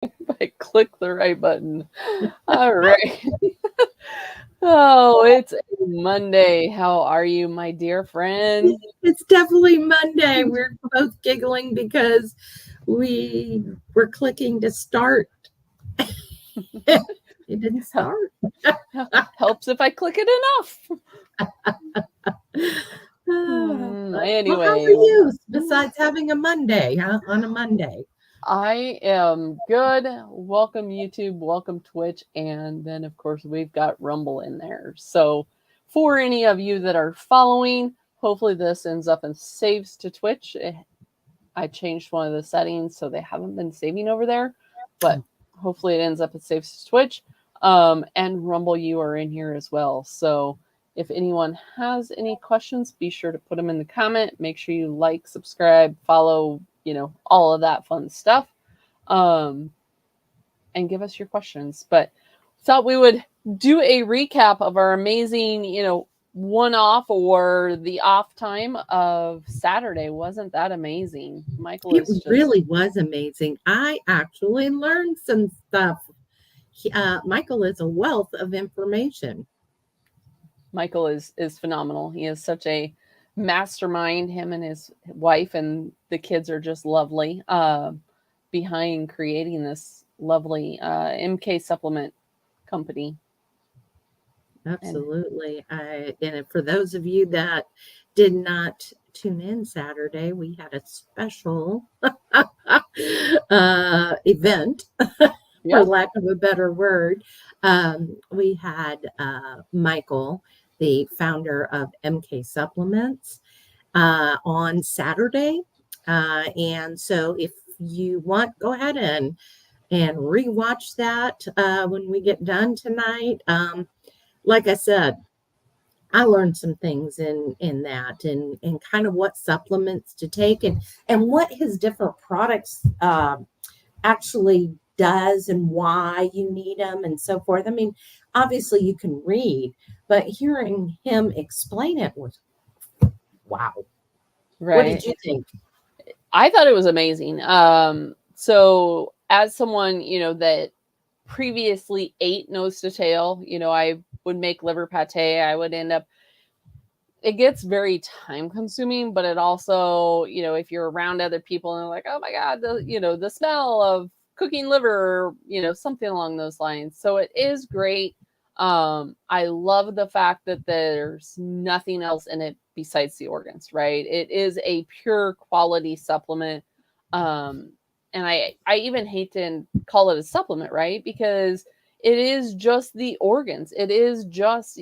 I click the right button. All right. Oh, it's a Monday. How are you, my dear friend? It's definitely Monday. We're both giggling because we were clicking to start. It didn't start. Helps if I click it enough. Well, how are Anyway, you besides having a Monday, on a Monday? I am good. Welcome, YouTube. Welcome, Twitch. And then, of course, we've got Rumble in there. So, for any of you that are following, hopefully this ends up and saves to Twitch. I changed one of the settings, so they haven't been saving over there. But hopefully it ends up and saves to Twitch. And Rumble, you are in here as well. So, if anyone has any questions, be sure to put them in the comment. Make sure you like, subscribe, follow, all of that fun stuff. And give us your questions. But thought we would do a recap of our amazing, one off or the off time of Saturday. Wasn't that amazing? Michael It is just really was amazing. I actually learned some stuff. Michael is a wealth of information. Michael is phenomenal. He is such a mastermind. Him and his wife and the kids are just lovely. Behind creating this lovely MK supplement company. And Absolutely. And for those of you that did not tune in Saturday, we had a special event, for yeah, lack of a better word. We had Michael, the founder of MK Supplements, on Saturday. And so if you want, go ahead and rewatch that when we get done tonight. Like I said, I learned some things in that and kind of what supplements to take and what his different products actually does and why you need them and so forth. I mean, obviously you can read, but hearing him explain it was wow. What did right. you think? I thought it was amazing. So as someone, that previously ate nose to tail, I would make liver pate. I would end up, it gets very time consuming, but it also, if you're around other people and they're like, oh my God, the smell of cooking liver, something along those lines. So it is great. I love the fact that there's nothing else in it besides the organs, right? It is a pure quality supplement. Um, and I even hate to call it a supplement, right? Because it is just the organs. It is just,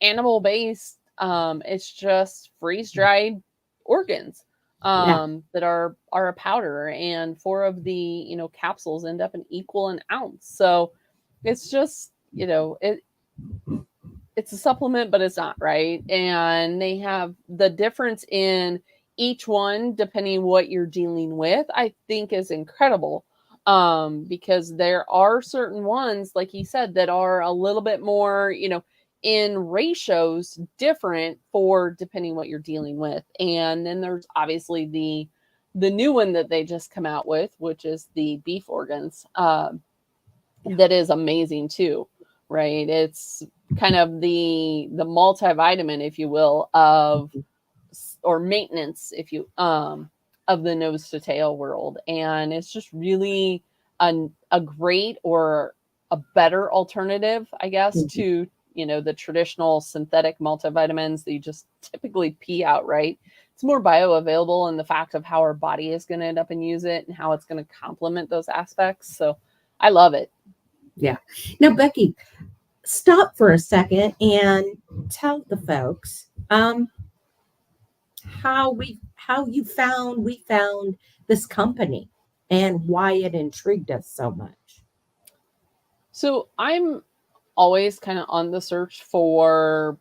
animal based. It's just freeze dried organs Yeah. that are a powder, and four of the capsules end up an equal an ounce. So it's just it's a supplement, but it's not, right? And they have the difference in each one depending what you're dealing with, I think is incredible. Because there are certain ones, like he said, that are a little bit more, in ratios different for depending what you're dealing with. And then there's obviously the new one that they just come out with, which is the beef organs. Yeah. That is amazing too, right? It's kind of the multivitamin, if you will, of or maintenance, if you of the nose to tail world, and it's just really a great or a better alternative, I guess, Mhm. to the traditional synthetic multivitamins that you just typically pee out, right? It's more bioavailable in the fact of how our body is going to end up and use it and how it's going to complement those aspects. So I love it. Yeah. Now, Becky, stop for a second and tell the folks how we found this company and why it intrigued us so much. So I'm always kind of on the search for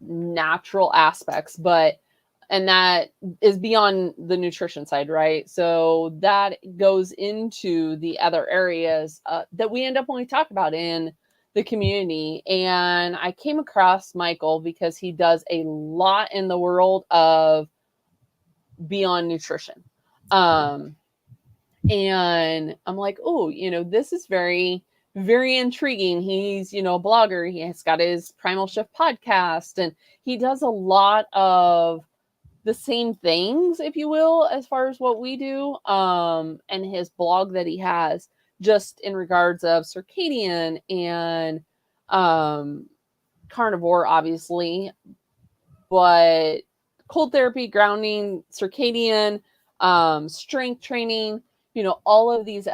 natural aspects, but and that is beyond the nutrition side, right? So that goes into the other areas that we end up when we talk about in the community. And I came across Michael because he does a lot in the world of beyond nutrition. Um, And I'm like, oh, this is very, very intriguing. He's, a blogger. He has got his Primal Shift podcast, and he does a lot of the same things, if you will, as far as what we do. And his blog that he has just in regards of circadian and carnivore, obviously, but cold therapy, grounding, circadian, strength training, all of these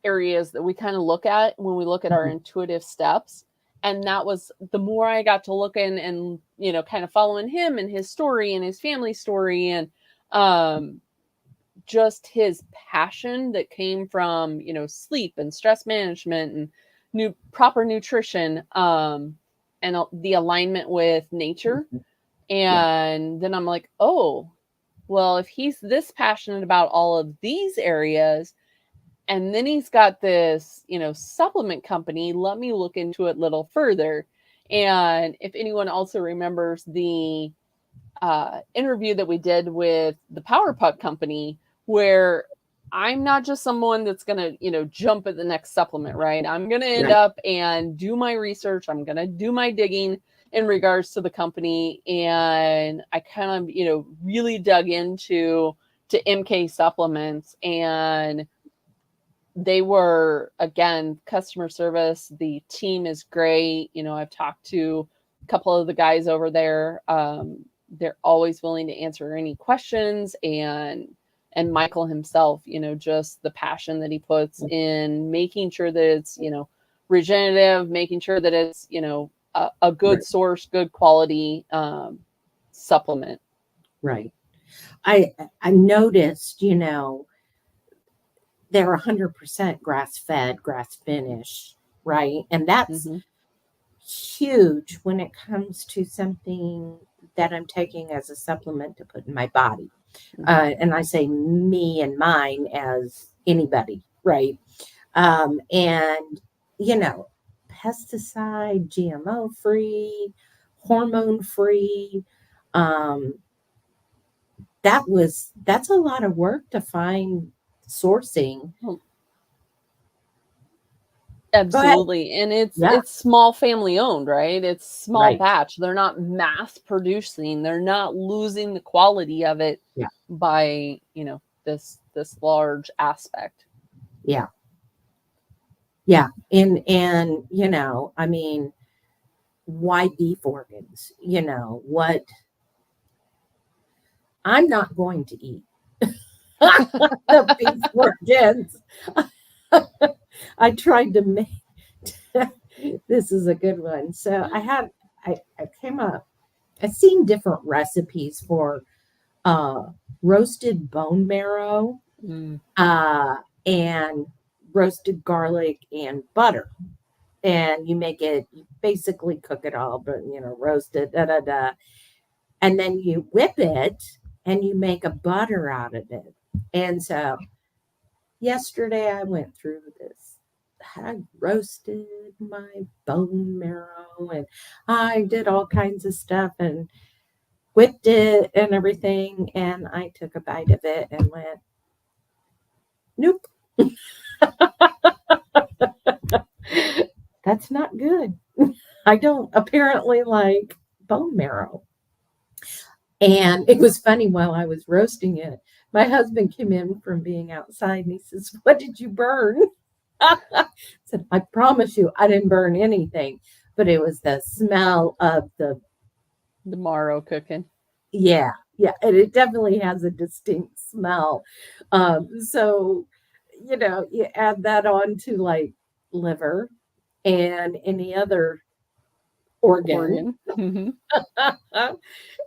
areas that we kind of look at when we look at our intuitive steps. And that was the more I got to look in and, kind of following him and his story and his family story and just his passion that came from, sleep and stress management and proper nutrition and the alignment with nature. And then I'm like, oh, well, if he's this passionate about all of these areas, and then he's got this, supplement company, let me look into it a little further. And if anyone also remembers the interview that we did with the Power Puck company, where I'm not just someone that's going to, jump at the next supplement, right? I'm going to end up and do my research. I'm going to do my digging in regards to the company. And I kind of, really dug into MK supplements, and they were, again, customer service. The team is great. I've talked to a couple of the guys over there. They're always willing to answer any questions, and Michael himself, just the passion that he puts in making sure that it's, regenerative, making sure that it's, a good source, good quality supplement. Right. I noticed, they're 100% grass fed, grass finished, right? And that's huge when it comes to something that I'm taking as a supplement to put in my body. And I say me and mine as anybody, right? And, pesticide, GMO free, hormone free. That's a lot of work to find sourcing. Absolutely. And it's small family owned, right? It's small batch. They're not mass producing. They're not losing the quality of it by, this large aspect. Yeah. Yeah. And I mean, why beef organs? What I'm not going to eat the beef organs. I tried to make this is a good one. So I came up, I've seen different recipes for roasted bone marrow and roasted garlic and butter. And you basically cook it all, but roast it, and then you whip it and you make a butter out of it. And so yesterday I went through this. I roasted my bone marrow and I did all kinds of stuff and whipped it and everything. And I took a bite of it and went, nope. That's not good. I don't apparently like bone marrow. And it was funny, while I was roasting it, my husband came in from being outside and he says, "What did you burn?" I said, "I promise you, I didn't burn anything, but it was the smell of the marrow cooking." Yeah. And it definitely has a distinct smell. So, you add that on to like liver and any other organ.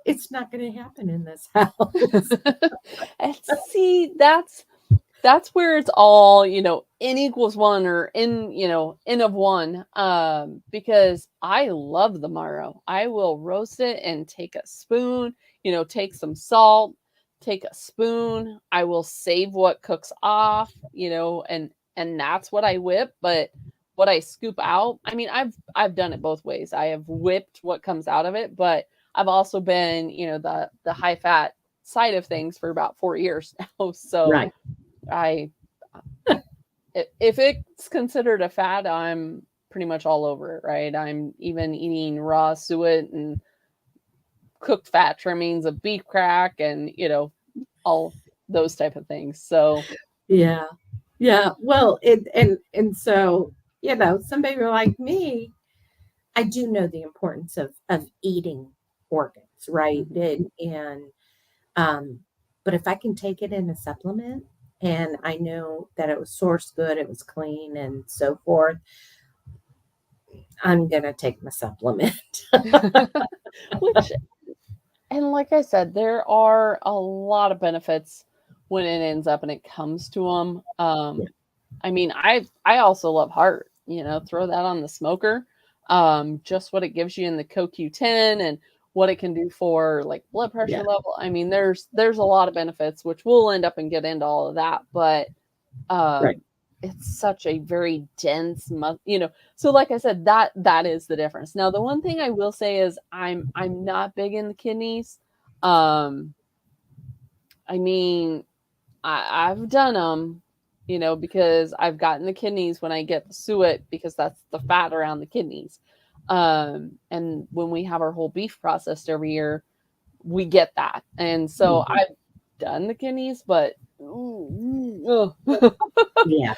It's not going to happen in this house. And see, that's where it's all, n equals one or n of one. Because I love the marrow. I will roast it and take a spoon, take some salt, take a spoon. I will save what cooks off, and that's what I whip. But what I scoop out, I mean, I've done it both ways. I have whipped what comes out of it, but I've also been, the high fat side of things for about 4 years now. So I if it's considered a fat, I'm pretty much all over it, right? I'm even eating raw suet and cooked fat trimmings of beef crack and, all those type of things. So, Yeah. Yeah. Well, and so, somebody like me, I do know the importance of eating organs, right? mhm. Um, but if I can take it in a supplement and I know that it was sourced good, it was clean and so forth, I'm gonna take my supplement. Which, and like I said, there are a lot of benefits when it ends up and it comes to them. Yeah. I mean, I also love heart. Throw that on the smoker. Just what it gives you in the CoQ10 and what it can do for like blood pressure Yeah. level. I mean, there's a lot of benefits, which we'll end up and get into all of that. But Right. it's such a very dense so like I said, that is the difference. Now the one thing I will say is I'm not big in the kidneys. um I mean, I've done them, because I've gotten the kidneys when I get the suet, because that's the fat around the kidneys. And when we have our whole beef processed every year, we get that. And so Mhm. I've done the kidneys, but Yeah.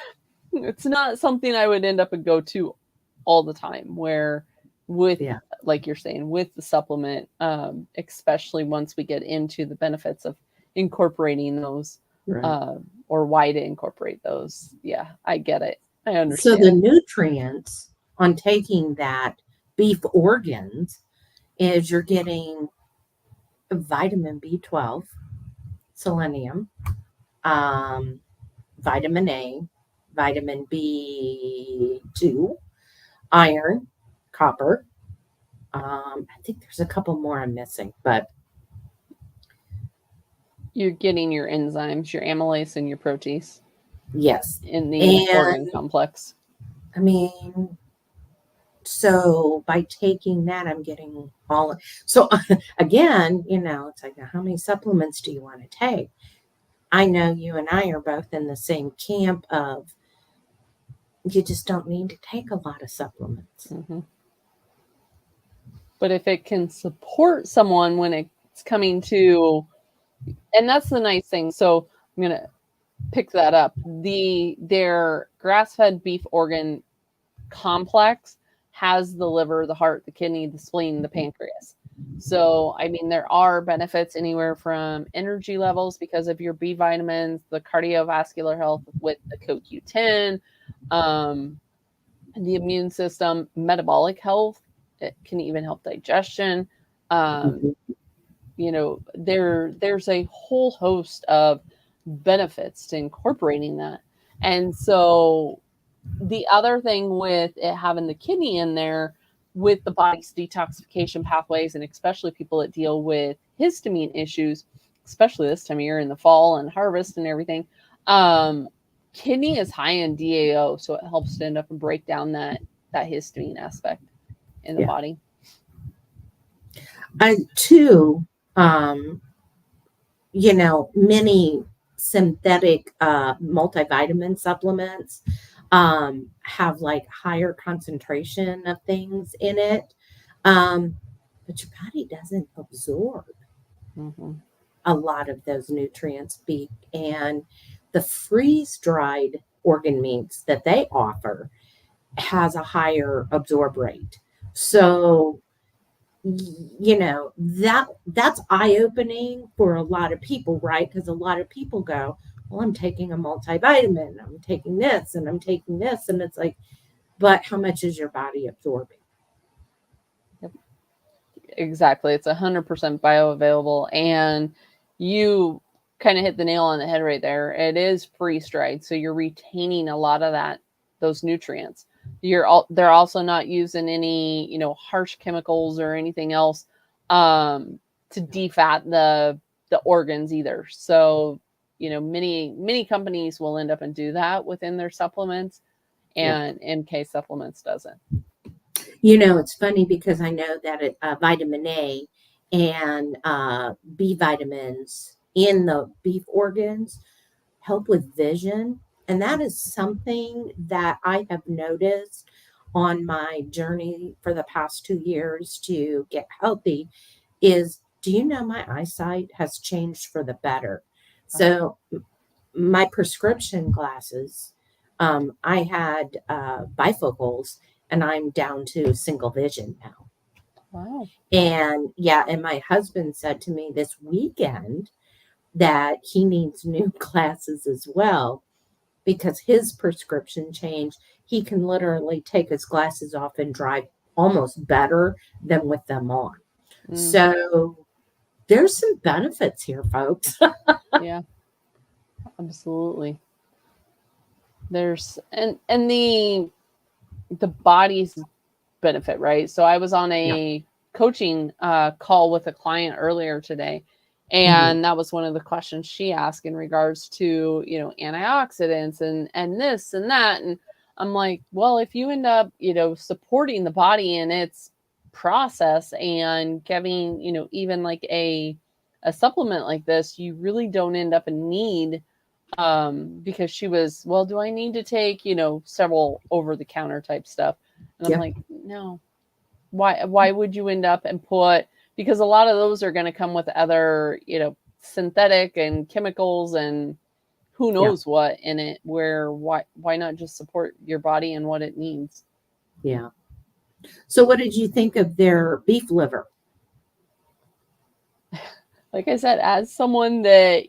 it's not something I would end up and go to all the time. Where with, Yeah. like you're saying, with the supplement, especially once we get into the benefits of incorporating those, Right. uh, or why to incorporate those. Yeah, I get it. I So the understand. nutrients on taking that beef organs is you're getting vitamin B12, selenium, um, vitamin A, vitamin B2, iron, copper. I think there's a couple more I'm missing, but You're getting your enzymes, your amylase, and your protease yes. in the organ And complex. I mean, so by taking that, I'm getting all. So again, it's like, how many supplements do you want to take? I know you and I are both in the same camp of you just don't need to take a lot of supplements. Hmm. But if it can support someone when it's coming to, and that's the nice thing. So I'm gonna pick that up. Their grass-fed beef organ complex has the liver, the heart, the kidney, the spleen, the pancreas. So, I mean, there are benefits anywhere from energy levels because of your B vitamins, the cardiovascular health with the CoQ10, um, the immune system, metabolic health. It can even help digestion. Um, Mhm. there's a whole host of benefits to incorporating that. And so the other thing with it having the kidney in there, with the body's detoxification pathways, and especially people that deal with histamine issues, especially this time of year in the fall and harvest and everything, um, kidney is high in DAO, so it helps to end up and break down that histamine aspect in the Yeah. body. I too, um, many synthetic multivitamin supplements have like higher concentration of things in it. Um, but your body doesn't absorb Mm-hmm. a lot of those nutrients. And the freeze dried organ meats that they offer has a higher absorb rate. So that's eye-opening for a lot of people, right? Because a lot of people go, well, I'm taking a multivitamin, I'm taking this and I'm taking this, and it's like, but how much is your body absorbing? Yep. Exactly. It's 100% bioavailable, and you kind of hit the nail on the head right there. It is freeze dried, so you're retaining a lot of those nutrients. They're also not using any, harsh chemicals or anything else to defat the organs either. So, many companies will end up and do that within their supplements, Yeah. and MK Supplements doesn't. It's funny because I know that vitamin A and B vitamins in the beef organs help with vision And that is something that I have noticed on my journey for the past 2 years to get healthy is, do you know my eyesight has changed for the better? Oh, So my prescription glasses, I had bifocals, and I'm down to single vision now. wow. And yeah, and my husband said to me this weekend that he needs new glasses as well because his prescription changed. He can literally take his glasses off and drive almost better than with them on. Mm, So there's some benefits here, folks. yeah, absolutely. There's and the body's benefit, right? So I was on Yeah. a coaching call with a client earlier today, Hmm. and that was one of the questions she asked in regards to, antioxidants and this and that. And I'm like, well, if you end up, supporting the body in its process and giving, even like a supplement like this, you really don't end up in need, because she was, well, do I need to take, several over the counter type stuff? And I'm Yeah. like, no. Why would you end up and put, because a lot of those are going to come with other, synthetic and chemicals and who Yeah. knows what in it, where why not just support your body and what it needs? Yeah. So what did you think of their beef liver? Like I said, as someone that,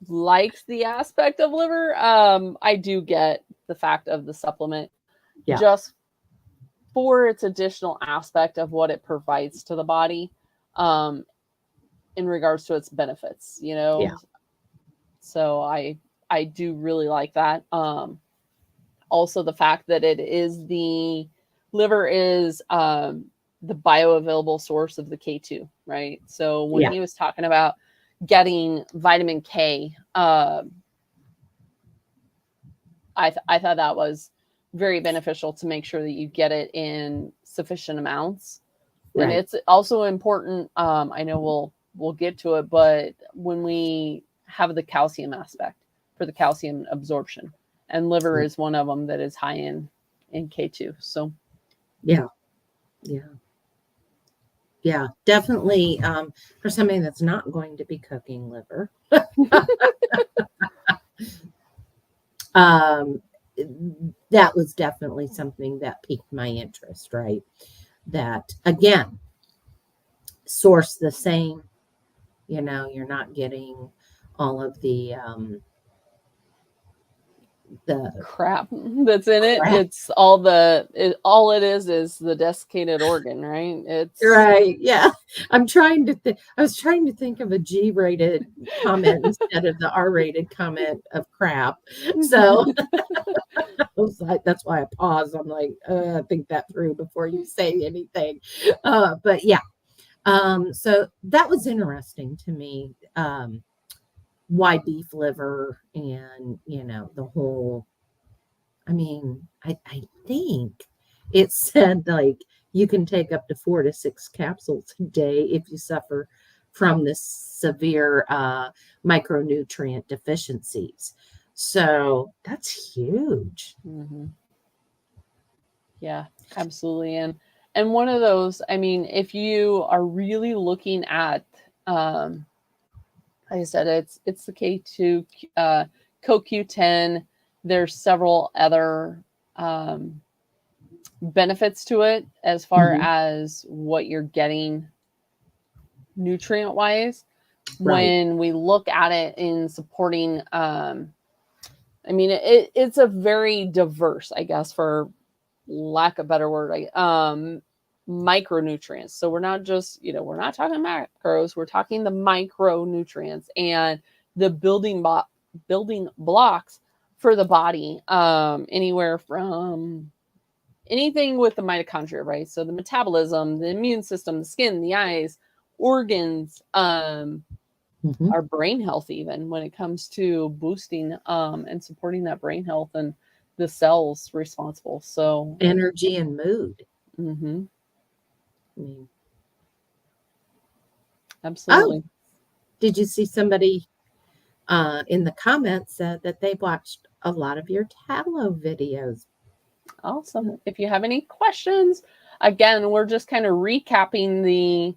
likes the aspect of liver, I do get the fact of the supplement Yeah. just for its additional aspect of what it provides to the body, um, in regards to its benefits, Yeah. So I do really like that. Also the fact that it is the liver is the bioavailable source of the K2, right? So when Yeah. he was talking about getting vitamin K, I thought that was very beneficial to make sure that you get it in sufficient amounts. And Right. it's also important. I know we'll get to it, but when we have the calcium aspect for the calcium absorption, and liver is one of them that is high in K2. So Yeah. Yeah. Yeah. Definitely. For somebody that's not going to be cooking liver, um, that was definitely something that piqued my interest. Right. That again, source the same. You're not getting all of the crap that's in it. crap. It's all it is the desiccated organ, right? It's Right. Yeah. I was trying to think of a G-rated comment instead of the R-rated comment of crap. So I was like, that's why I paused. I'm like, think that through before you say anything. But yeah. So that was interesting to me. Why beef liver and, the whole, I mean, I think it said like you can take up to 4 to 6 capsules a day if you suffer from this severe micronutrient deficiencies. So that's huge. Mhm. Yeah, absolutely. And one of those, I mean, if you are really looking at, um, like I said, it's the K2, CoQ10. There's several other um, benefits to it as far Hmm. as what you're getting nutrient wise. Right. When we look at it in supporting, I mean, it's a very diverse, I guess, for lack of a better word, micronutrients. So we're not just, we're not talking macros, we're talking the micronutrients and the building blocks for the body, anywhere from anything with the mitochondria, right? So the metabolism, the immune system, the skin, the eyes, organs, Hmm. our brain health, even when it comes to boosting and supporting that brain health and the cells responsible. So Energy and mood. mm-hmm, I mean, oh, absolutely. did you see somebody in the comments said that they watched a lot of your tallow videos. Awesome. If you have any questions, again, we're just kind of recapping the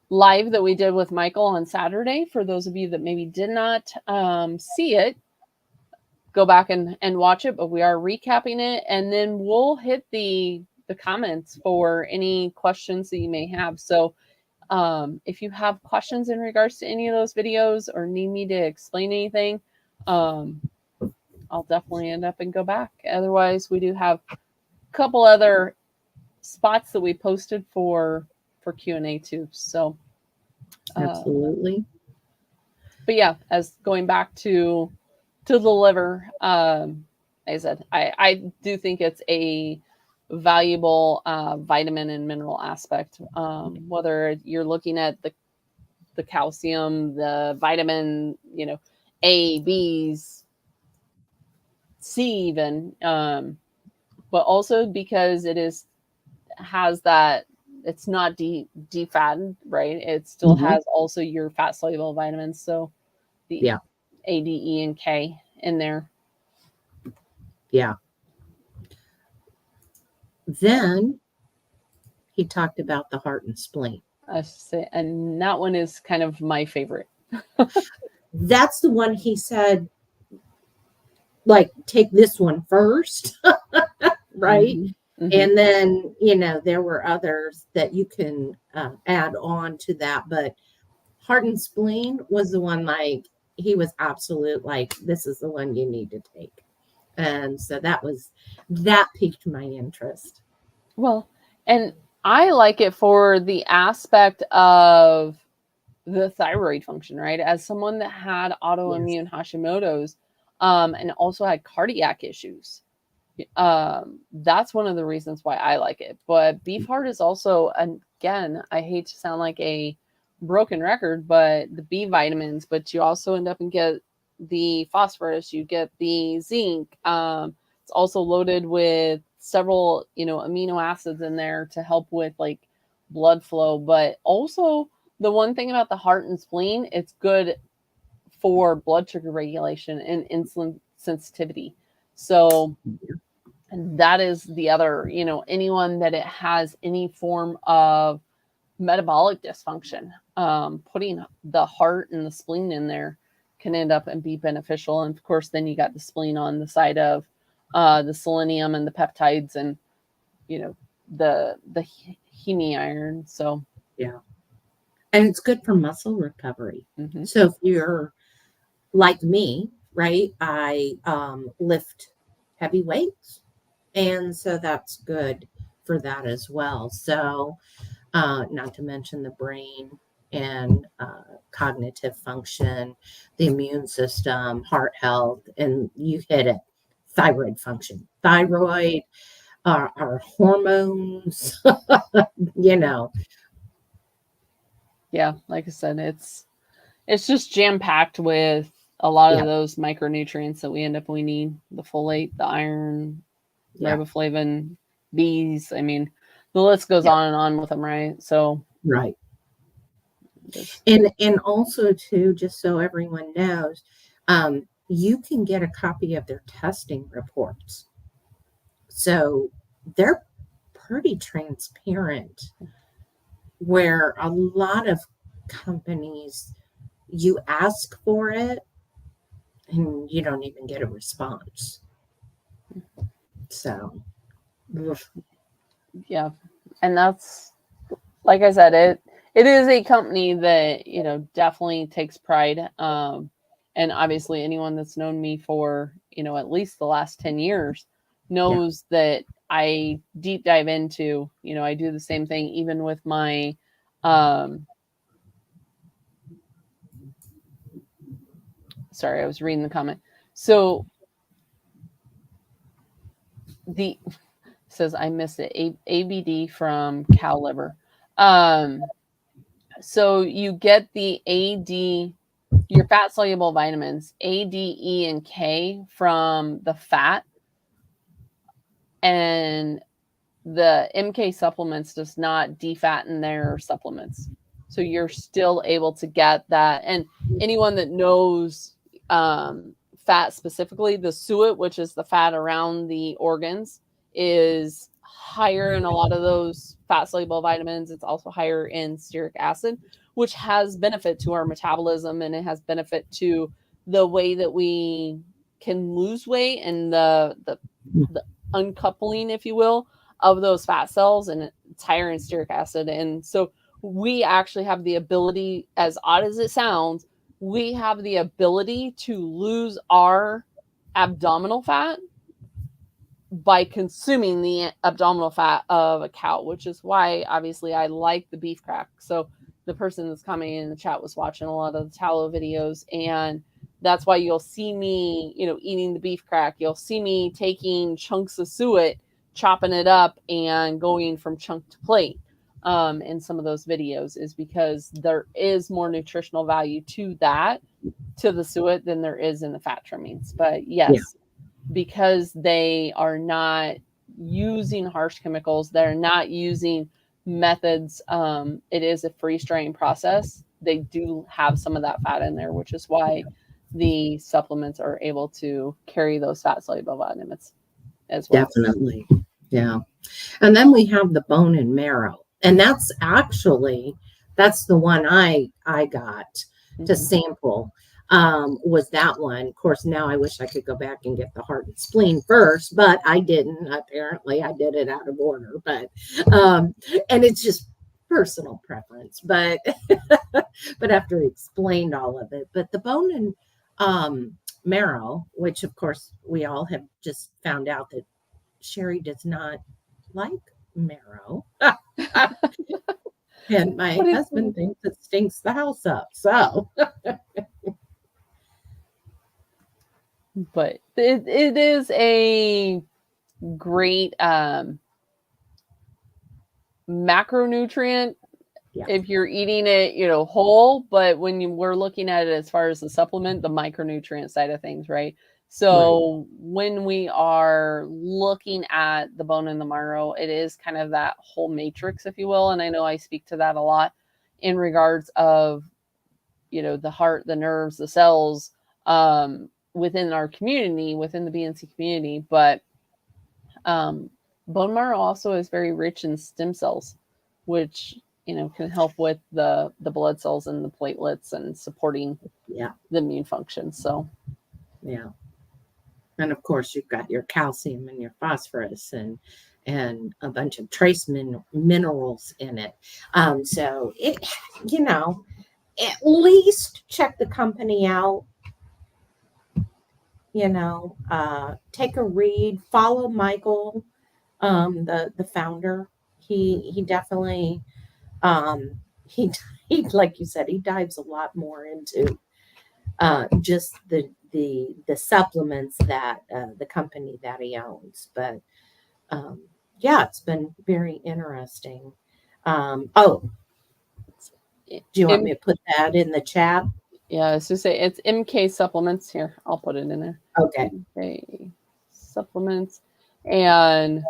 live that we did with Michael on Saturday. For those of you that maybe did not see it, go back and watch it, but we are recapping it, and then we'll hit the comments for any questions that you may have. So if you have questions in regards to any of those videos or need me to explain anything, I'll definitely end up and go back. Otherwise, we do have a couple other spots that we posted for Q&A too. So Absolutely. But yeah, as going back to the liver, like I said, I do think it's a valuable vitamin and mineral aspect. Whether you're looking at the calcium, the vitamin, A, B's, C even, but also because has that, it's not defatted, right? It still has also your fat soluble vitamins. So the A, D, E, and K in there. Yeah. Then he talked about the heart and spleen. And that one is kind of my favorite. That's the one he said, like, take this one first, right? Mm-hmm. And then, there were others that you can add on to that. But heart and spleen was the one, like, he was absolute, like, this is the one you need to take. And so that piqued my interest. Well, and I like it for the aspect of the thyroid function, right? As someone that had autoimmune Hashimoto's and also had cardiac issues, that's one of the reasons why I like it. But beef heart is also, again, I hate to sound like a broken record, but the B vitamins, but you also end up and get the phosphorus, you get the zinc. It's also loaded with several, amino acids in there to help with like blood flow. But also the one thing about the heart and spleen, it's good for blood sugar regulation and insulin sensitivity. So that is the other, anyone that it has any form of metabolic dysfunction, putting the heart and the spleen in there can end up and be beneficial. And of course, then you got the spleen on the side of the selenium and the peptides and, the heme iron. So, yeah. And it's good for muscle recovery. Mm-hmm. So if you're like me, right, I lift heavy weights. And so that's good for that as well. So not to mention the brain and cognitive function, the immune system, heart health, and you hit it, thyroid function. Thyroid, our hormones, Yeah, like I said, it's just jam-packed with a lot of those micronutrients that we need, the folate, the iron, riboflavin, B's. I mean, the list goes on and on with them, right? So right. And also too, just so everyone knows, you can get a copy of their testing reports. So they're pretty transparent, where a lot of companies, you ask for it and you don't even get a response. So, yeah. And that's, like I said, it is a company that, definitely takes pride. And obviously anyone that's known me for, at least the last 10 years knows that I deep dive into, I do the same thing, even with my, sorry, I was reading the comment. So says I missed it. ABD from cow liver. So you get the AD, your fat soluble vitamins, A, D, E, and K from the fat, and the MK supplements does not defatten their supplements. So you're still able to get that. And anyone that knows fat specifically. The suet, which is the fat around the organs, is higher in a lot of those fat soluble vitamins. It's also higher in stearic acid, which has benefit to our metabolism, and it has benefit to the way that we can lose weight and the uncoupling, if you will, of those fat cells, and it's higher in stearic acid. And so we actually have the ability, as odd as it sounds, we have the ability to lose our abdominal fat by consuming the abdominal fat of a cow, which is why obviously I like the beef crack. So the person that's coming in the chat was watching a lot of the tallow videos, and that's why you'll see me, eating the beef crack. You'll see me taking chunks of suet, chopping it up, and going from chunk to plate in some of those videos, is because there is more nutritional value to the suet than there is in the fat trimmings. But yes, because they are not using harsh chemicals, they're not using methods, it is a freeze drying process. They do have some of that fat in there, which is why the supplements are able to carry those fat soluble vitamins as well. Definitely. Yeah. And then we have the bone and marrow. And that's the one I got to sample, was that one. Of course, now I wish I could go back and get the heart and spleen first, but I didn't. Apparently, I did it out of order. But and it's just personal preference. But but after he explained all of it, but the bone and marrow, which of course we all have just found out that Sherry does not like marrow. And my husband thinks it stinks the house up. So, but it is a great macronutrient if you're eating it, whole. But when we're looking at it as far as the supplement, the micronutrient side of things, right? So when we are looking at the bone and the marrow, it is kind of that whole matrix, if you will. And I know I speak to that a lot in regards of, the heart, the nerves, the cells within our community, within the BNC community. But bone marrow also is very rich in stem cells, which, can help with the blood cells and the platelets and supporting the immune function. So, yeah. And of course, you've got your calcium and your phosphorus and a bunch of trace minerals in it. So it, at least check the company out. Take a read. Follow Michael, the founder. He definitely, he like you said, he dives a lot more into just the supplements that the company that he owns. But it's been very interesting. Do you want me to put that in the chat? Yeah, I was to say it's MK Supplements. Here, I'll put it in there. Okay. MK Supplements. And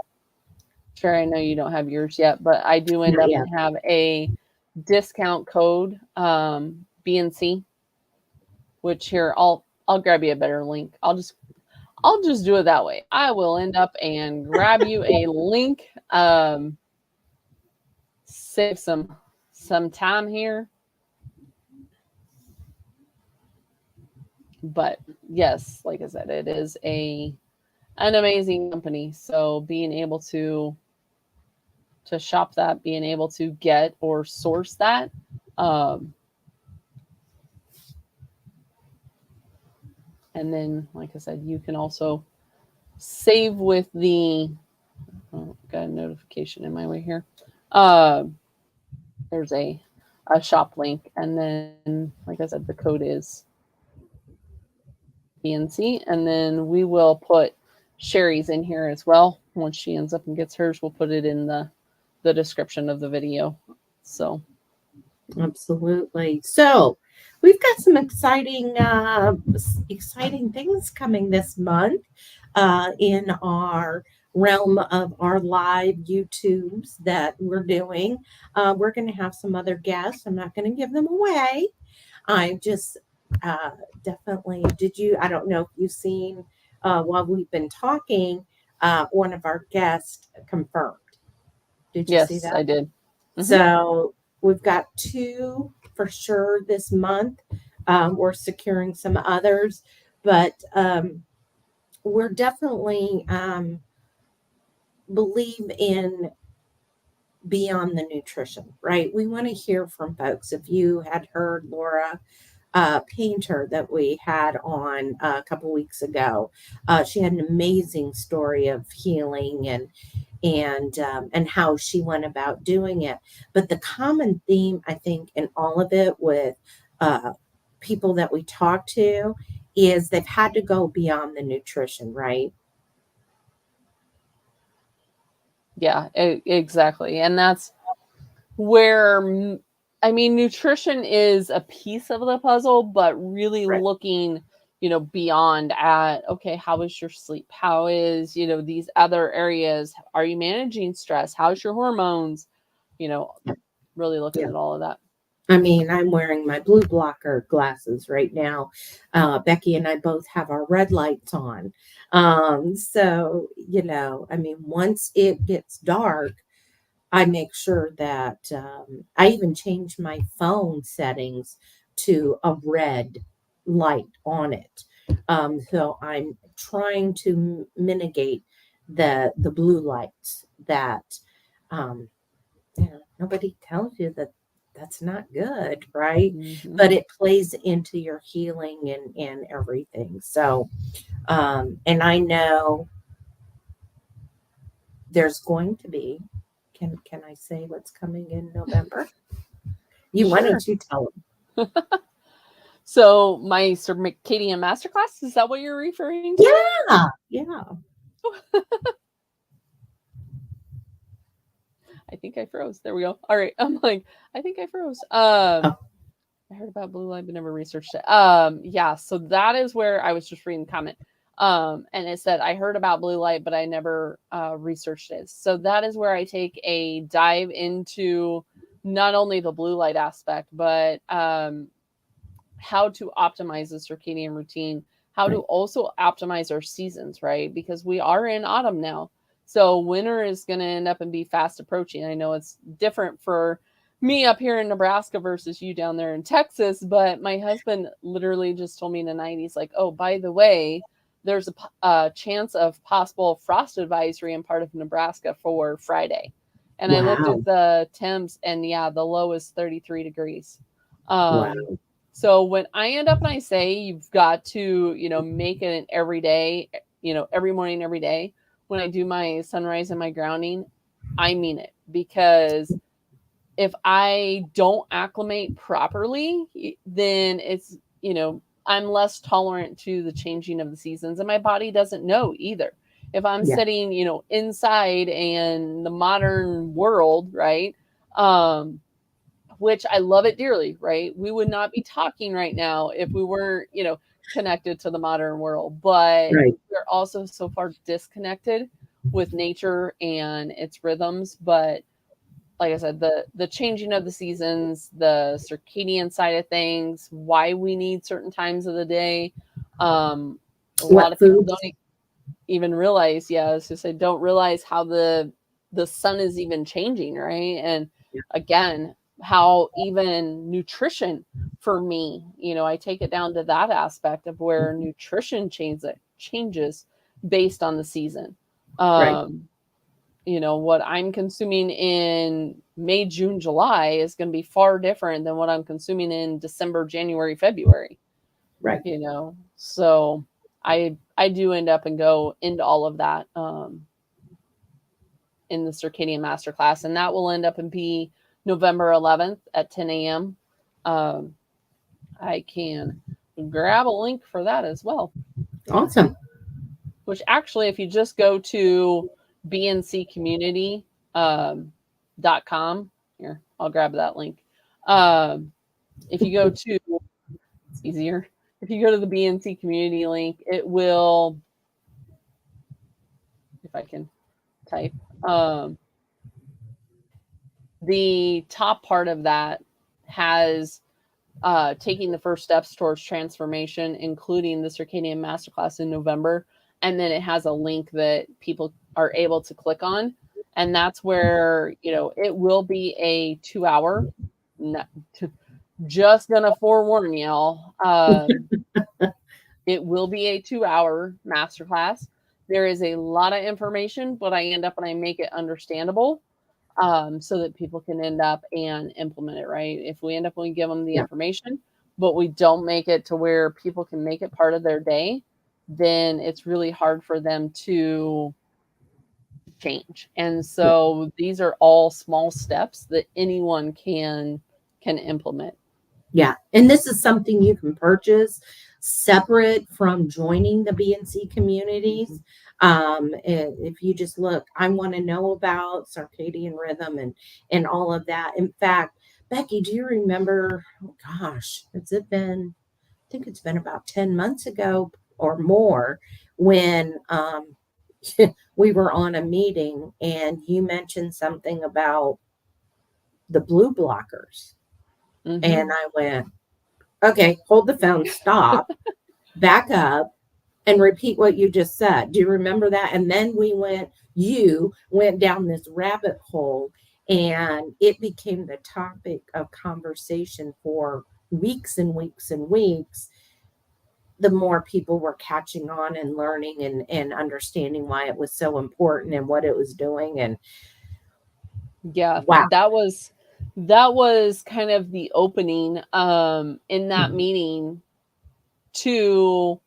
sure, I know you don't have yours yet, but I do end up and have a discount code, BNC, which here I'll grab you a better link. I'll just do it that way. I will end up and grab you a link. Save some time here. But yes, like I said, it is an amazing company. So being able to shop that, being able to get or source that, and then, like I said, you can also save with the, got a notification in my way here. There's a shop link. And then, like I said, the code is BNC. And then we will put Sherry's in here as well. Once she ends up and gets hers, we'll put it in the description of the video. So. Absolutely. So we've got some exciting things coming this month in our realm of our live YouTubes that we're doing. We're going to have some other guests. I'm not going to give them away. I just definitely. I don't know if you've seen, while we've been talking, one of our guests confirmed. Did you see Yes, that? I did. Hmm. So we've got two for sure this month. We're securing some others, but we're definitely believe in beyond the nutrition, right? We want to hear from folks. If you had heard Laura Painter that we had on a couple weeks ago, she had an amazing story of healing and how she went about doing it. But the common theme, I think, in all of it with uh, people that we talk to is they've had to go beyond the nutrition, right? Yeah, exactly. And that's where, I mean, nutrition is a piece of the puzzle, but really Right. looking, beyond at, okay, how is your sleep? How is, these other areas? Are you managing stress? How's your hormones? You know, really looking Yeah. at all of that. I mean, I'm wearing my blue blocker glasses right now. Becky and I both have our red lights on. So, I mean, once it gets dark, I make sure that I even change my phone settings to a red light on it. So I'm trying to mitigate the blue lights that um, nobody tells you that that's not good, right? Hmm. But it plays into your healing and everything. So, and I know there's going to be. Can I say what's coming in November? Why Sure. don't you tell So my circadian masterclass, is that what you're referring them? to? Yeah, yeah. I think I froze. There we go. All right. I'm like, I think I froze. Oh, I heard about blue light, but never researched it. Yeah, so that is where I was just reading the comment. And it said I heard about blue light, but I never researched it. So that is where I take a dive into not only the blue light aspect, but how to optimize the circadian routine, how to right. also optimize our seasons, right? Because we are in autumn now. So winter is going to end up and be fast approaching. I know it's different for me up here in Nebraska versus you down there in Texas, but my husband literally just told me tonight, he's like, oh, by the way, there's a chance of possible frost advisory in part of Nebraska for Friday. And I looked Wow, at the temps, and yeah, the low is 33 degrees. Um, wow. so when I end up and I say you've got to, make it an every day, every morning, every day, when I do my sunrise and my grounding, I mean it, because if I don't acclimate properly, then it's, I'm less tolerant to the changing of the seasons, and my body doesn't know either. If I'm Yeah, sitting, inside and the modern world, right? Which I love it dearly, right? We would not be talking right now if we weren't, connected to the modern world. But right. we're also so far disconnected with nature and its rhythms. But like I said, the changing of the seasons, the circadian side of things, why we need certain times of the day. A lot What of people foods? don't even realize, yeah, as you said, don't realize how the sun is even changing, right? And Yeah. again, how even nutrition for me, I take it down to that aspect of where Mhm. nutrition changes based on the season. Right, Um, what I'm consuming in May, June, July is going to be far different than what I'm consuming in December, January, February, right. So I do end up and go into all of that in the circadian masterclass, and that will end up and be November 11th at 10 a.m. um, I can grab a link for that as well, Awesome. which actually, if you just go to bncommunity .com, here, I'll grab that link. If you go to, it's easier, if you go to the BNC community link, it will, if I can type, um, the top part of that has taking the first steps towards transformation, including the Circadian Masterclass in November. And then it has a link that people are able to click on. And that's where, it will be a 2 hour, not, just gonna forewarn y'all. It will be a 2 hour masterclass. There is a lot of information, but I end up and I make it understandable so that people can end up and implement it, right? If we end up and we give them the information, but we don't make it to where people can make it part of their day, then it's really hard for them to change. And so these are all small steps that anyone can implement. Yeah. And this is something you can purchase separate from joining the BNC communities. If you just look, I want to know about circadian rhythm and all of that. In fact, Becky, do you remember, oh gosh, I think it's been about 10 months ago or more when we were on a meeting and you mentioned something about the blue blockers. Mm-hmm. And I went, okay, hold the phone, stop, back up, and repeat what you just said. Do you remember that? And then you went down this rabbit hole, and it became the topic of conversation for weeks and weeks and weeks. The more people were catching on and learning and understanding why it was so important and what it was doing. And yeah, wow. That was kind of the opening in that meeting to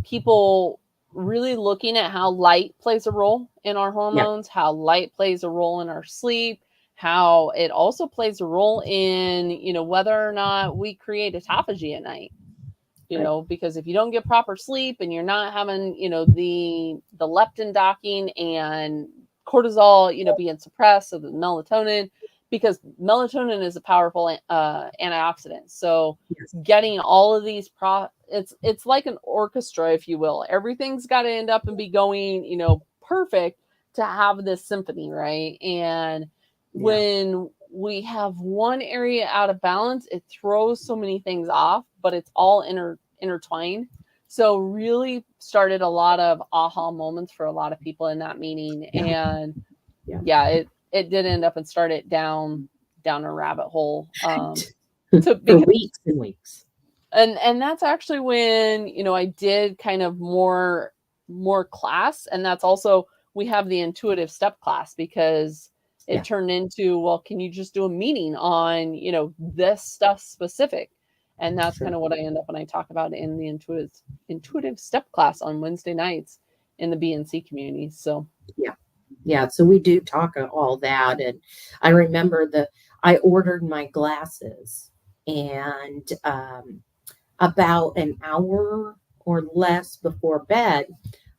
people really looking at how light plays a role in our hormones, how light plays a role in our sleep, how it also plays a role in, whether or not we create autophagy at night. Because if you don't get proper sleep and you're not having, the leptin docking and cortisol, being suppressed, so the melatonin, because melatonin is a powerful antioxidant. So getting all of these it's like an orchestra, if you will. Everything's got to end up and be going, perfect to have this symphony, right? And when we have one area out of balance, it throws so many things off, but it's all intertwined. So really started a lot of aha moments for a lot of people in that meeting. And it did end up and started down a rabbit hole for weeks and weeks. And that's actually when, I did kind of more class. And that's also, we have the intuitive step class, because it turned into, well, can you just do a meeting on, this stuff specific? And that's kind of what I end up when I talk about in the intuitive step class on Wednesday nights in the BNC community. So so we do talk all that. And I remember I ordered my glasses, and about an hour or less before bed,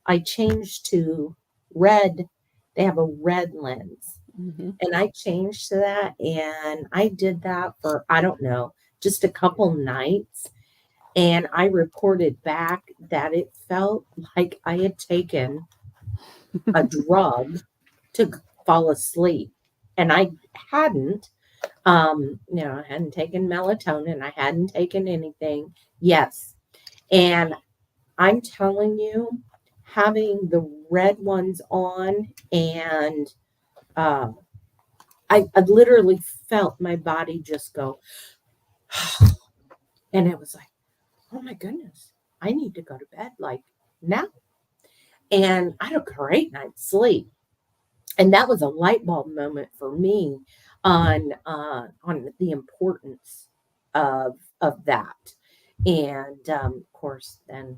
I changed to red. They have a red lens. And I changed to that, and I did that for, I don't know, just a couple nights. And I reported back that it felt like I had taken a drug to fall asleep. And I hadn't, I hadn't taken melatonin. I hadn't taken anything. Yes. And I'm telling you, having the red ones on, and I literally felt my body just go, and it was like, oh my goodness, I need to go to bed like now. And I had a great night's sleep. And that was a light bulb moment for me on the importance of that. And of course, then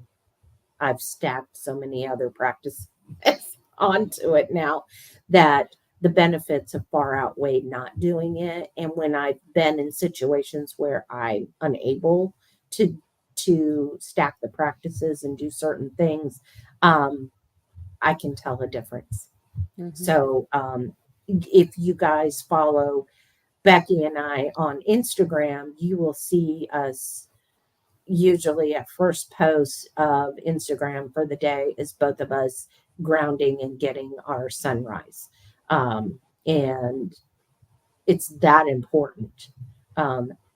I've stacked so many other practices onto it now that the benefits have far outweighed not doing it. And when I've been in situations where I'm unable to stack the practices and do certain things, I can tell a difference. So if you guys follow Becky and I on Instagram, you will see us usually at first post of Instagram for the day is both of us grounding and getting our sunrise. And it's that important.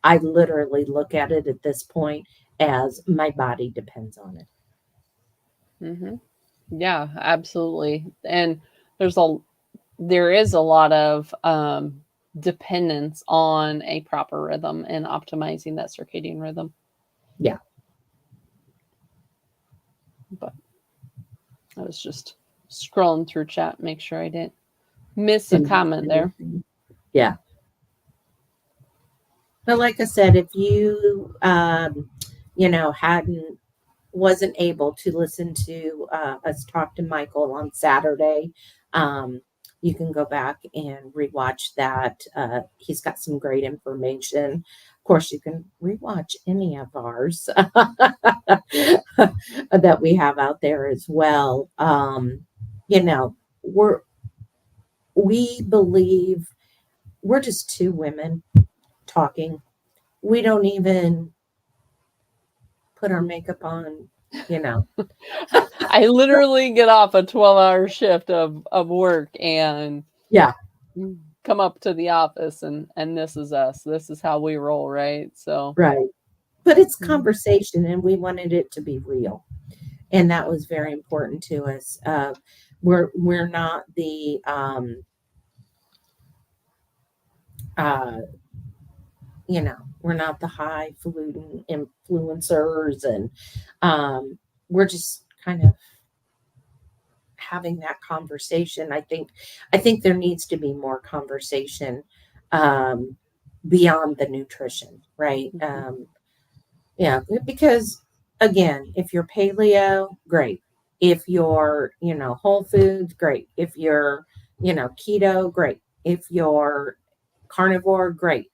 I literally look at it at this point as my body depends on it. Hmm. Yeah, absolutely. And there's a there is a lot of dependence on a proper rhythm and optimizing that circadian rhythm. Yeah. But I was just scrolling through chat, make sure I didn't miss a comment there. Yeah. But like I said, if you, hadn't wasn't able to listen to us talk to Michael on Saturday, you can go back and rewatch that. He's got some great information. Of course, you can rewatch any of ours that we have out there as well. You know, we're we believe we're just two women talking. We don't even put our makeup on, you know. I literally get off a 12-hour shift of work and Yeah, come up to the office, and this is us. This is how we roll, right? So right. But it's Mhm. conversation, and we wanted it to be real, and that was very important to us. We're not the uh, we're not the highfalutin influencers, and we're just kind of having that conversation. I think there needs to be more conversation um, beyond the nutrition, right? Mhm. Yeah, because again, if you're paleo, great. If you're, whole foods, great. If you're, keto, great. If you're carnivore, great.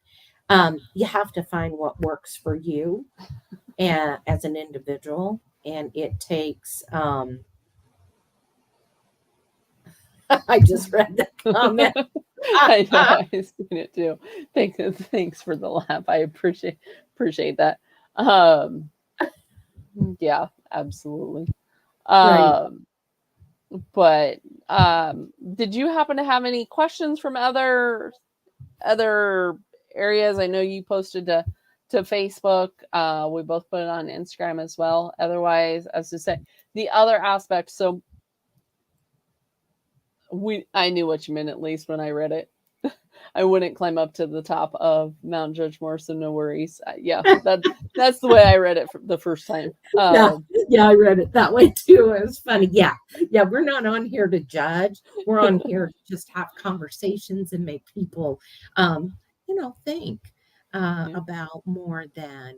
You have to find what works for you and as an individual, and it takes. I just read the comment. I know, I seen it too. Thanks for the laugh. I appreciate that. Um, yeah, absolutely. Right. Um, but did you happen to have any questions from other areas? I know you posted to Facebook. We both put it on Instagram as well. Otherwise, as to say, the other aspect. So I knew what you meant at least when I read it. I wouldn't climb up to the top of Mount Judgemore, so no worries. Yeah, that's the way I read it the first time. Yeah, yeah, I read it that way too. It was funny. Yeah, yeah, we're not on here to judge. We're on here to just have conversations and make people, think Yeah. about more than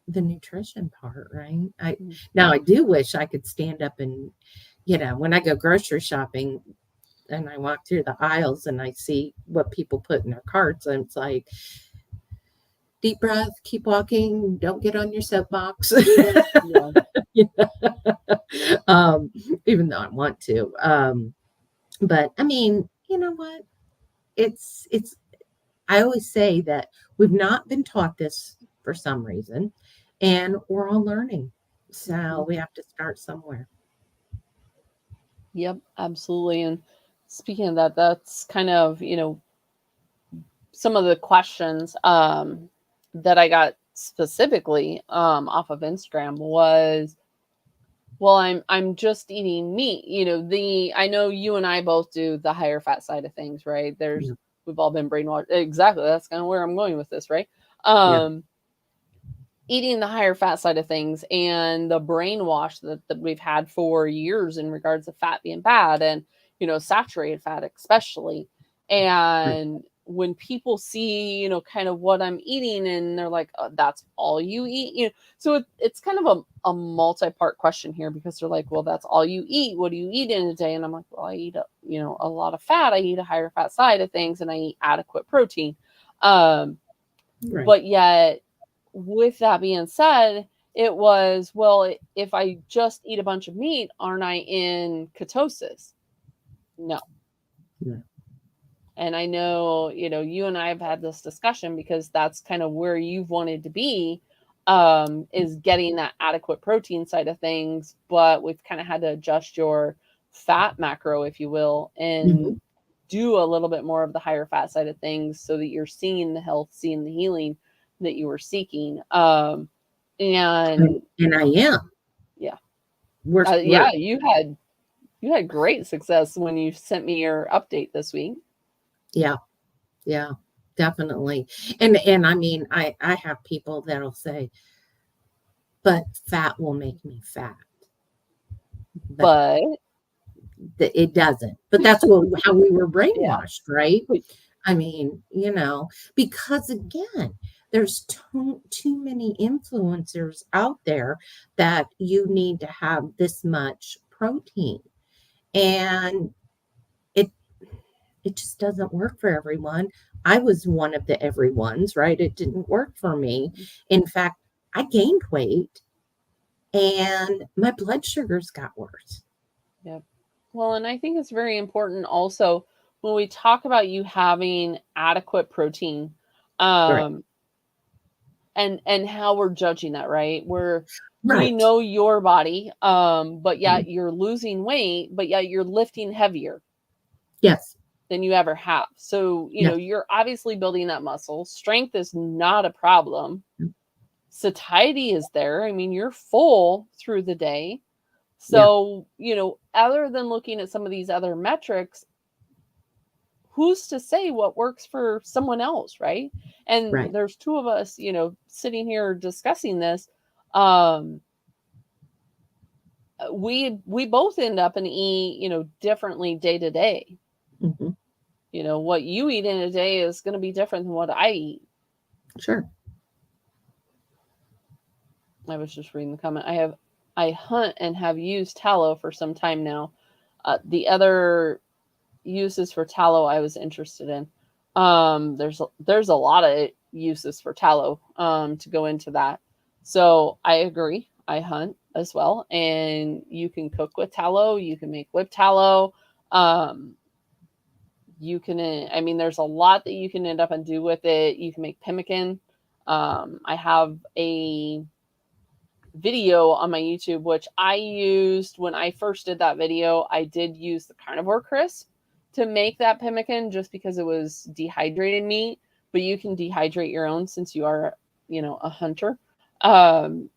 the nutrition part, right? I Mm. now I do wish I could stand up and, when I go grocery shopping and I walk through the aisles and I see what people put in their carts, and it's like, deep breath, keep walking, don't get on your soapbox. Yeah. You know? um, Even though I want to. But I mean, you know what? It's I always say that we've not been taught this for some reason, and we're all learning. So Mhm. we have to start somewhere. Yep, absolutely. And speaking of that, that's kind of, some of the questions that I got specifically off of Instagram was, well, I'm just eating meat. The I know you and I both do the higher fat side of things, right? Yeah, We've all been brainwashed. Exactly. That's kind of where I'm going with this, right? yeah, Um Eating the higher fat side of things and the brainwash that we've had for years in regards to fat being bad and saturated fat especially. right, And when people see kind of what I'm eating and they're like, oh, that's all you eat, so it's kind of a multi-part question here, because they're like, well, that's all you eat, what do you eat in a day? And I'm like, well, I eat a lot of fat, I eat a higher fat side of things, and I eat adequate protein. um right. but yet, with that being said, it was, well, if I just eat a bunch of meat, aren't I in ketosis? No. Yeah, And I know, you and I have had this discussion, because that's kind of where you've wanted to be, is getting that adequate protein side of things. But we've kind of had to adjust your fat macro, if you will. mhm, And do a little bit more of the higher fat side of things so that you're seeing the health, seeing the healing that you were seeking. And I am. yeah, We're yeah, you had great success when you sent me your update this week. yeah, yeah, definitely. And I mean, I have people that'll say, but fat will make me fat. But It doesn't. But that's how we were yeah, brainwashed, right? I mean, because again, there's too many influencers out there that you need to have this much protein. And it it just doesn't work for everyone. I was one of the everyone's, right? It didn't work for me. In fact, I gained weight and my blood sugars got worse. yeah. Well, and I think it's very important also when we talk about you having adequate protein, Right. And how we're judging that, right? We Right. know your body, but yet you're losing weight, but yet you're lifting heavier Yes. than you ever have. So, Yes. you're obviously building that muscle. Strength is not a problem. Satiety is there. I mean, you're full through the day. So, other than looking at some of these other metrics, who's to say what works for someone else, right? And Right. there's two of us, sitting here discussing this. We both end up and eat, differently day to day. Mm-hmm. What you eat in a day is going to be different than what I eat. Sure. I was just reading the comment. I hunt and have used tallow for some time now. The other uses for tallow I was interested in. There's a lot of uses for tallow to go into that. So I agree. I hunt as well, and you can cook with tallow. You can make whipped tallow. You can, I mean, there's a lot that you can end up and do with it. You can make pemmican. I have a video on my YouTube, which I used when I first did that video. I did use the carnivore crisp to make that pemmican just because it was dehydrated meat, but you can dehydrate your own since you are, a hunter.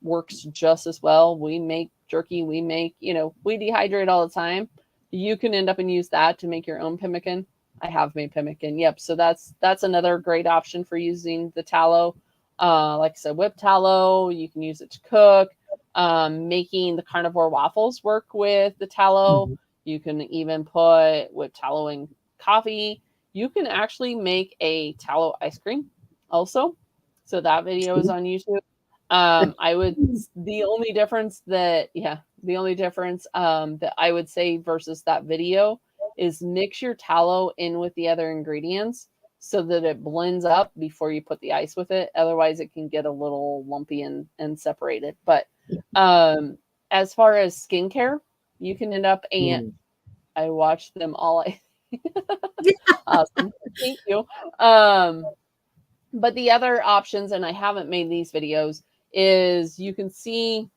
Works just as well. We make jerky, we dehydrate all the time. You can end up and use that to make your own pemmican. I have made pemmican. Yep. So that's another great option for using the tallow. Like I said, whipped tallow, you can use it to cook. Making the carnivore waffles work with the tallow. Mm-hmm. You can even put whipped tallow in coffee. You can actually make a tallow ice cream also. So that video is on YouTube. The only difference that I would say versus that video is mix your tallow in with the other ingredients so that it blends up before you put the ice with it. Otherwise it can get a little lumpy and separated. But as far as skincare, you can end up and I watched them all. Awesome. Thank you. But the other options, and I haven't made these videos, is you can see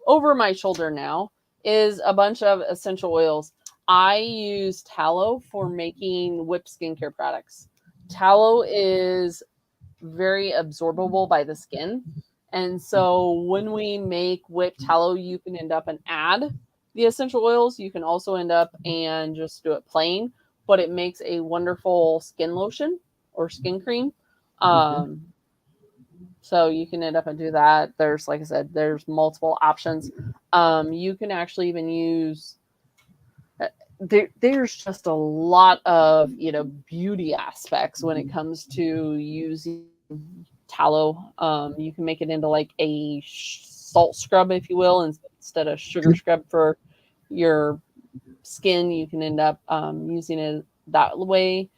over my shoulder now is a bunch of essential oils. I use tallow for making whipped skincare products. Tallow is very absorbable by the skin. And so when we make whipped tallow, you can end up and add the essential oils. You can also end up and just do it plain, but it makes a wonderful skin lotion or skin cream. So you can end up and do that. There's, like I said, there's multiple options. You can actually even use, there's just a lot of, beauty aspects when it comes to using tallow. You can make it into like a salt scrub, if you will, instead of sugar scrub for your skin. You can end up using it that way.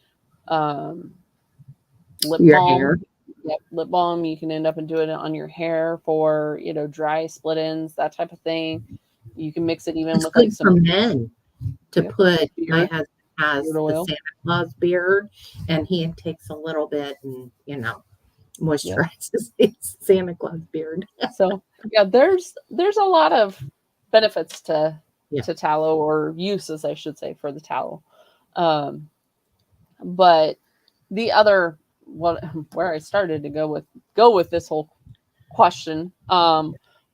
Lip balm. Hair. Yep, lip balm. You can end up and do it on your hair for dry split ends, that type of thing. You can mix it even with like some for men to put. My husband has the oil. Santa Claus beard, and he takes a little bit and moisturizes his Santa Claus beard. So yeah, there's a lot of benefits to tallow, or uses, I should say, for the tallow. But the other where I started to go with this whole question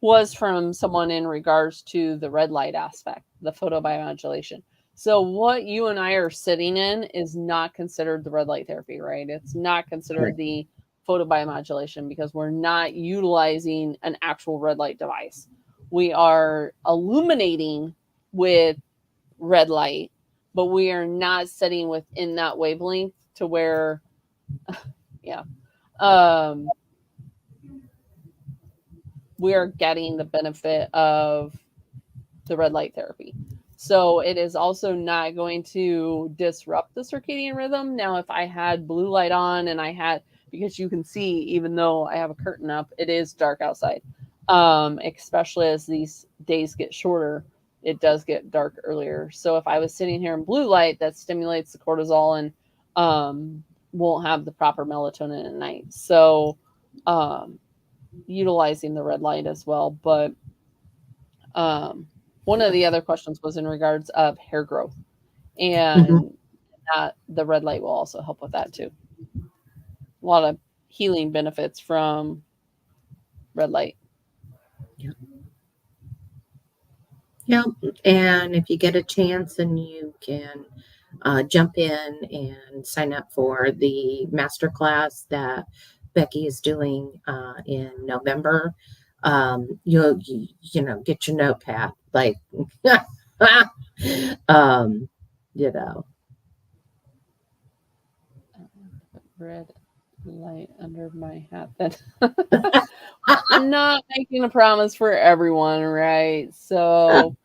was from someone in regards to the red light aspect, the photobiomodulation. So what you and I are sitting in is not considered the red light therapy, right? It's not considered the photobiomodulation because we're not utilizing an actual red light device. We are illuminating with red light, but we are not sitting within that wavelength to where, yeah, we are getting the benefit of the red light therapy. So it is also not going to disrupt the circadian rhythm. Now, if I had blue light on and I had, because you can see, even though I have a curtain up, it is dark outside. Especially as these days get shorter, it does get dark earlier. So if I was sitting here in blue light, that stimulates the cortisol and won't have the proper melatonin at night. So utilizing the red light as well. But one of the other questions was in regards of hair growth, and that the red light will also help with that too. A lot of healing benefits from red light. Yeah, and if you get a chance and you can jump in and sign up for the masterclass that Becky is doing in November, you know, get your notepad, like, you know. Red light under my hat. Then I'm not making a promise for everyone, right? So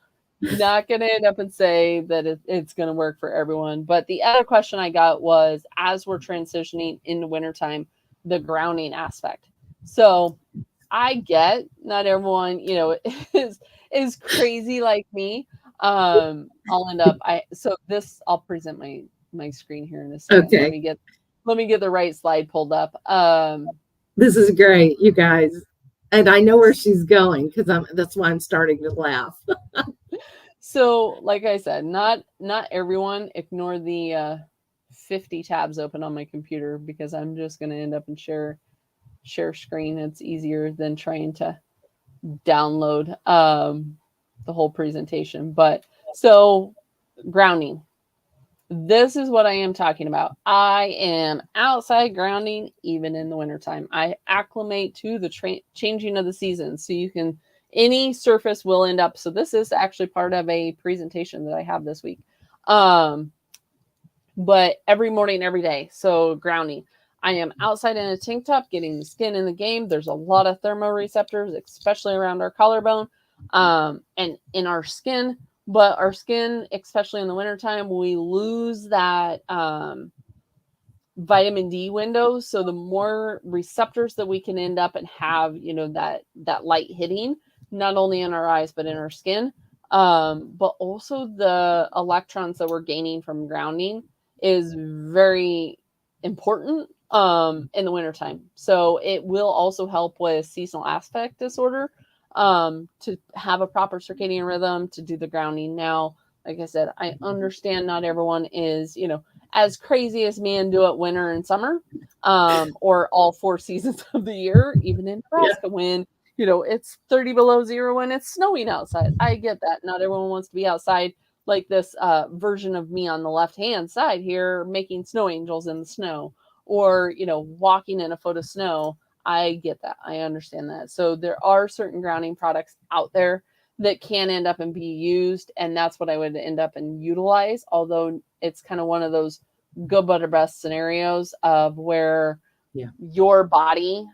not going to end up and say that it's going to work for everyone. But the other question I got was, as we're transitioning into wintertime, the grounding aspect. So I get not everyone, you know, is crazy like me. I'll end up I'll present my screen here in a second. Okay. Let me get the right slide pulled up. This is great, you guys. And I know where she's going because that's why I'm starting to laugh. So, like I said, not everyone. Ignore the 50 tabs open on my computer because I'm just going to end up and share screen. It's easier than trying to download the whole presentation. But so grounding. This is what I am talking about. I am outside grounding even in the wintertime. I acclimate to the changing of the seasons. So you can, any surface will end up. So this is actually part of a presentation that I have this week. But every morning, every day. So grounding. I am outside in a tank top, getting the skin in the game. There's a lot of thermoreceptors, especially around our collarbone and in our skin. But our skin, especially in the wintertime, we lose that vitamin D window. So the more receptors that we can end up and have, you know, that light hitting, not only in our eyes, but in our skin. But also the electrons that we're gaining from grounding is very important in the wintertime. So it will also help with seasonal aspect disorder to have a proper circadian rhythm, to do the grounding. Now, like I said, I understand not everyone is, you know, as crazy as me and do it winter and summer, or all 4 seasons of the year, even in Nebraska when, you know, it's 30 below zero when it's snowing outside. I get that. Not everyone wants to be outside like this version of me on the left-hand side here making snow angels in the snow, or, you know, walking in a foot of snow. I get that. I understand that. So there are certain grounding products out there that can end up and be used, and that's what I would end up and utilize. Although it's kind of one of those good, better, best scenarios of where your body,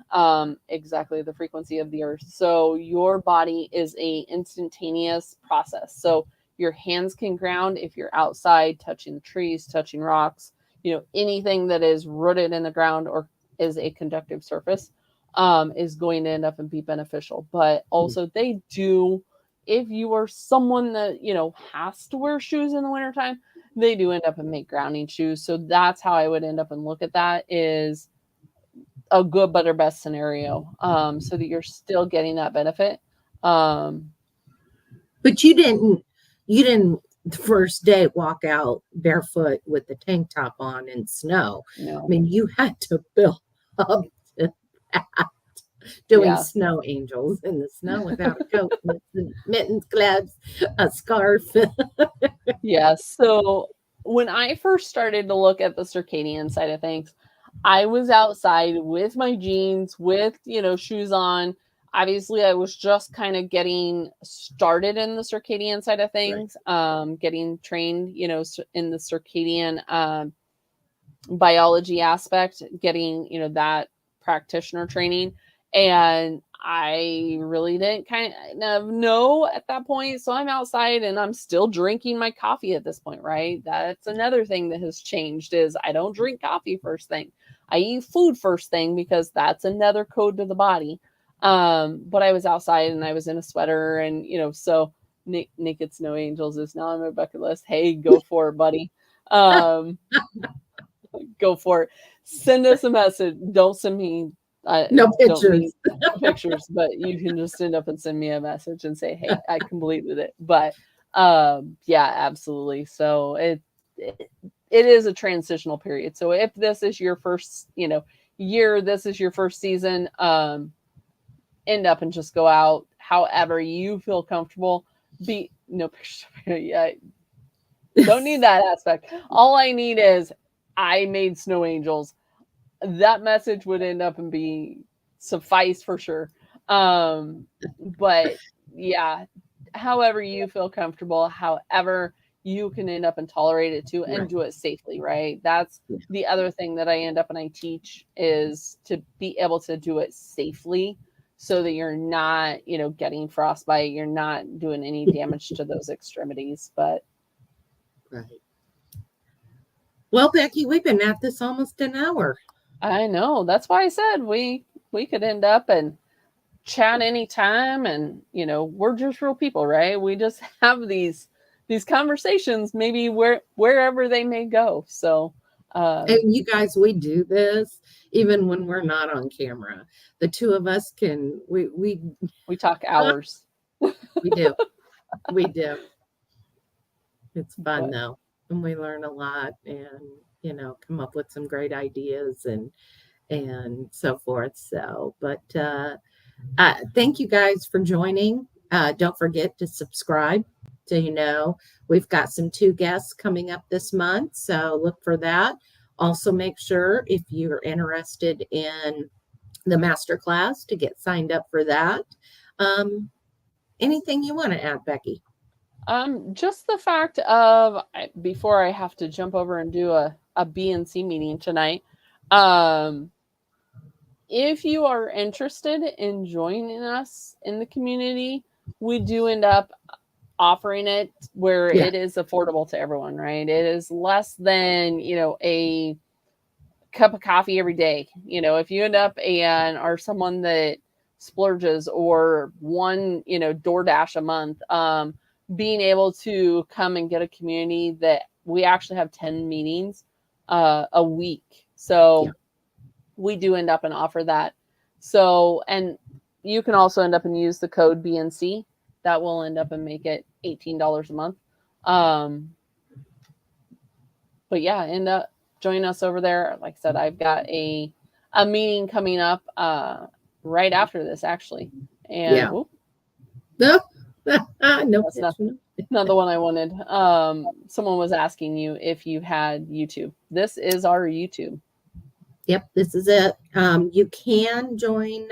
exactly the frequency of the earth. So your body is a instantaneous process. So your hands can ground if you're outside touching the trees, touching rocks, you know, anything that is rooted in the ground or is a conductive surface is going to end up and be beneficial. But also they do, if you are someone that, you know, has to wear shoes in the wintertime, they do end up and make grounding shoes. So that's how I would end up and look at that, is a good, better, best scenario, so that you're still getting that benefit. But you didn't the first day walk out barefoot with the tank top on in snow. I No. mean, you had to build up to that, doing Yeah. snow angels in the snow without a coat, mittens, gloves, a scarf. Yeah. So when I first started to look at the circadian side of things, I was outside with my jeans, with, shoes on. Obviously, I was just kind of getting started in the circadian side of Right. things, getting trained, in the circadian biology aspect, getting, that practitioner training. And I really didn't kind of know at that point. So I'm outside and I'm still drinking my coffee at this point, right? That's another thing that has changed is I don't drink coffee first thing. I eat food first thing because that's another code to the body. But I was outside and I was in a sweater and, so Naked Snow Angels is now on my bucket list. Hey, go for it, buddy. Go for it. Send us a message. Don't send me No don't pictures. need pictures, but you can just send up and send me a message and say, hey, I completed it. But yeah, absolutely. So it is a transitional period. So if this is your first, year, this is your first season, end up and just go out however you feel comfortable. Be no pictures. Yeah, don't need that aspect. All I need is I made snow angels. That message would end up and be suffice for sure. But yeah, however you feel comfortable, however you can end up and tolerate it too, and Right. do it safely, right? That's Yeah. the other thing that I end up and I teach is to be able to do it safely so that you're not, getting frostbite, you're not doing any damage to those extremities. But Right. Well, Becky, we've been at this almost an hour. I know. That's why I said we could end up and chat anytime, and we're just real people, right? We just have these conversations maybe wherever they may go. So And you guys, we do this even when we're not on camera. The two of us can we talk hours. we do. We do. It's fun But though. And we learn a lot and come up with some great ideas and so forth. So, but thank you guys for joining. Don't forget to subscribe so we've got some 2 guests coming up this month. So look for that. Also, make sure if you're interested in the master class to get signed up for that. Anything you want to add, Becky? just the fact of before I have to jump over and do a BNC meeting tonight, if you are interested in joining us in the community, we do end up offering it where Yeah. it is affordable to everyone, right? It is less than, a cup of coffee every day. If you end up and are someone that splurges or one, DoorDash a month, being able to come and get a community that we actually have 10 meetings a week. So Yeah. we do end up and offer that. So, and you can also end up and use the code BNC. That will end up and make it $18 a month. But yeah, end up join us over there. Like I said, I've got a meeting coming up right after this actually. And Yeah. whoop, No, that's not the one I wanted. Someone was asking you if you had YouTube. This is our YouTube. Yep, this is it. You can join,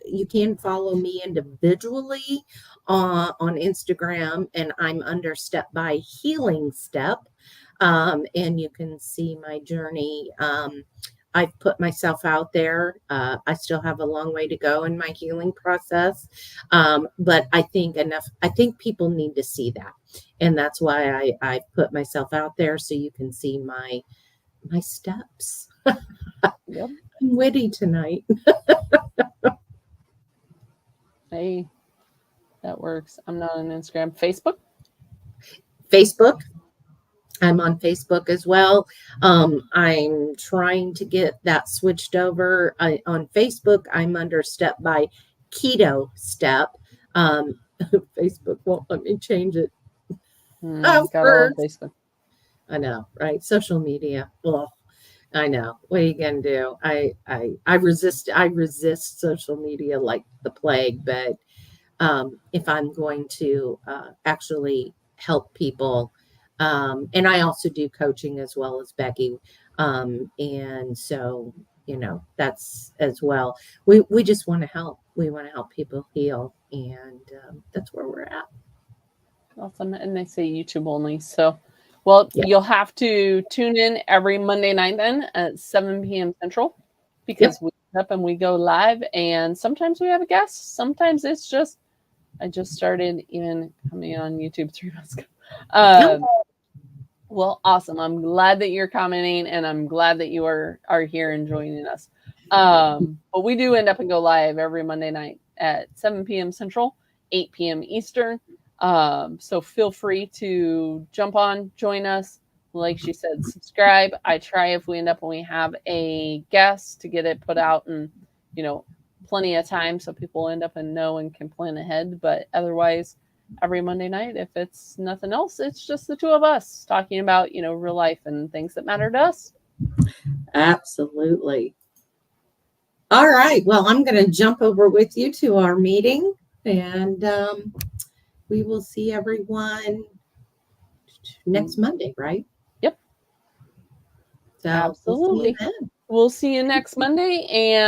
you can follow me individually on Instagram, and I'm under Step by Healing Step. And you can see my journey. I've put myself out there. I still have a long way to go in my healing process. But I think people need to see that. And that's why I put myself out there so you can see my steps. Yep. I'm witty tonight. Hey, that works. I'm not on Instagram. Facebook? Facebook. I'm on Facebook as well. I'm trying to get that switched over. On Facebook, I'm under Step by Keto Step. Facebook won't let me change it. Of Got all on course. Facebook. I know, right? Social media. Well, I know. What are you gonna do? I resist social media like the plague, but if I'm going to actually help people, and I also do coaching as well as Becky, and so that's as well. We just want to help. We want to help people heal, and that's where we're at. Awesome. And they say YouTube only. So, well, Yeah. you'll have to tune in every Monday night then at 7 p.m. Central because Yep. we get up and we go live. And sometimes we have a guest. Sometimes it's just, I just started even coming on YouTube 3 months ago. No. Well, awesome. I'm glad that you're commenting and I'm glad that you are here and joining us. But we do end up and go live every Monday night at 7 p.m. Central, 8 p.m. Eastern. So feel free to jump on, join us. Like she said, subscribe. I try if we end up and we have a guest to get it put out and, plenty of time so people end up and know and can plan ahead. But otherwise, every Monday night, if it's nothing else, it's just the two of us talking about, real life and things that matter to us. Absolutely. All right. Well, I'm going to jump over with you to our meeting, and we will see everyone next Monday, right? Yep. So Absolutely. we'll see you then. We'll see you next Monday. And